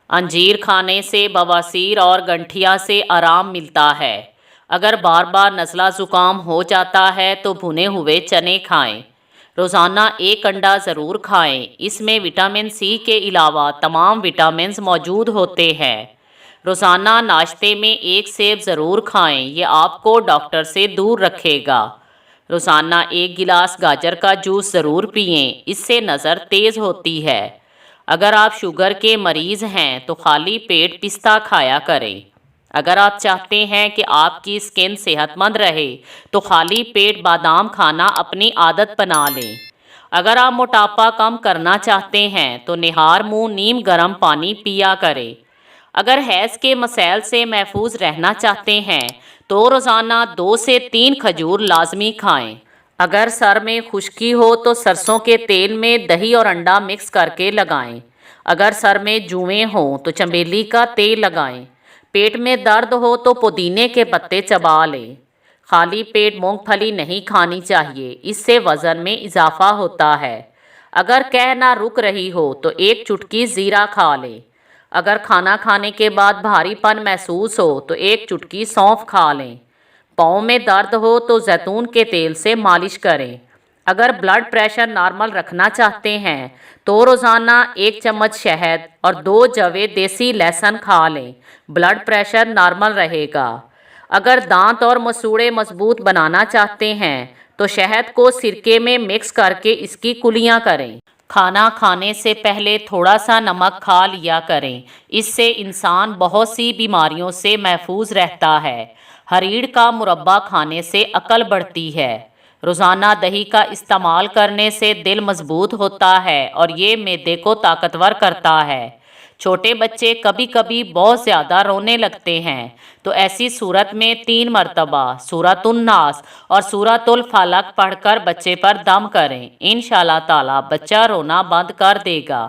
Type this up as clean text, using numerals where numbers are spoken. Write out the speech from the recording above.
अंजीर खाने से बवासीर और गंठिया से आराम मिलता है। अगर बार बार नज़ला ज़ुकाम हो जाता है तो भुने हुए चने खाएं। रोज़ाना एक अंडा ज़रूर खाएं। इसमें विटामिन सी के अलावा तमाम विटामिन्स मौजूद होते हैं। रोज़ाना नाश्ते में एक सेब ज़रूर खाएं। ये आपको डॉक्टर से दूर रखेगा। रोज़ाना एक गिलास गाजर का जूस ज़रूर पिएं। इससे नज़र तेज़ होती है। अगर आप शुगर के मरीज़ हैं तो खाली पेट पिस्ता खाया करें। अगर आप चाहते हैं कि आपकी स्किन सेहतमंद रहे तो खाली पेट बादाम खाना अपनी आदत बना लें। अगर आप मोटापा कम करना चाहते हैं तो निहार मुंह नीम गर्म पानी पिया करें। अगर हैज़ के मसैल से महफूज रहना चाहते हैं तो रोज़ाना 2 से 3 खजूर लाजमी खाएं। अगर सर में खुश्की हो तो सरसों के तेल में दही और अंडा मिक्स करके लगाएं। अगर सर में जुएं हों तो चमेली का तेल लगाएं। पेट में दर्द हो तो पुदीने के पत्ते चबा लें। खाली पेट मूंगफली नहीं खानी चाहिए, इससे वज़न में इजाफा होता है। अगर कह ना रुक रही हो तो एक चुटकी ज़ीरा खा लें। अगर खाना खाने के बाद भारीपन महसूस हो तो एक चुटकी सौंफ खा लें। पाँव में दर्द हो तो जैतून के तेल से मालिश करें। अगर ब्लड प्रेशर नॉर्मल रखना चाहते हैं तो रोज़ाना 1 चम्मच शहद और 2 जवे देसी लहसुन खा लें। ब्लड प्रेशर नॉर्मल रहेगा। अगर दांत और मसूड़े मजबूत बनाना चाहते हैं तो शहद को सिरके में मिक्स करके इसकी कुलियाँ करें। खाना खाने से पहले थोड़ा सा नमक खा लिया करें। इससे इंसान बहुत सी बीमारियों से महफूज रहता है। हरीड़ का मुरब्बा खाने से अक्ल बढ़ती है। रोज़ाना दही का इस्तेमाल करने से दिल मजबूत होता है और ये मैदे को ताकतवर करता है। छोटे बच्चे कभी कभी बहुत ज़्यादा रोने लगते हैं तो ऐसी सूरत में 3 मरतबा सूरतुन नास और सूरतुल फलक पढ़कर बच्चे पर दम करें। इंशाअल्लाह ताला बच्चा रोना बंद कर देगा।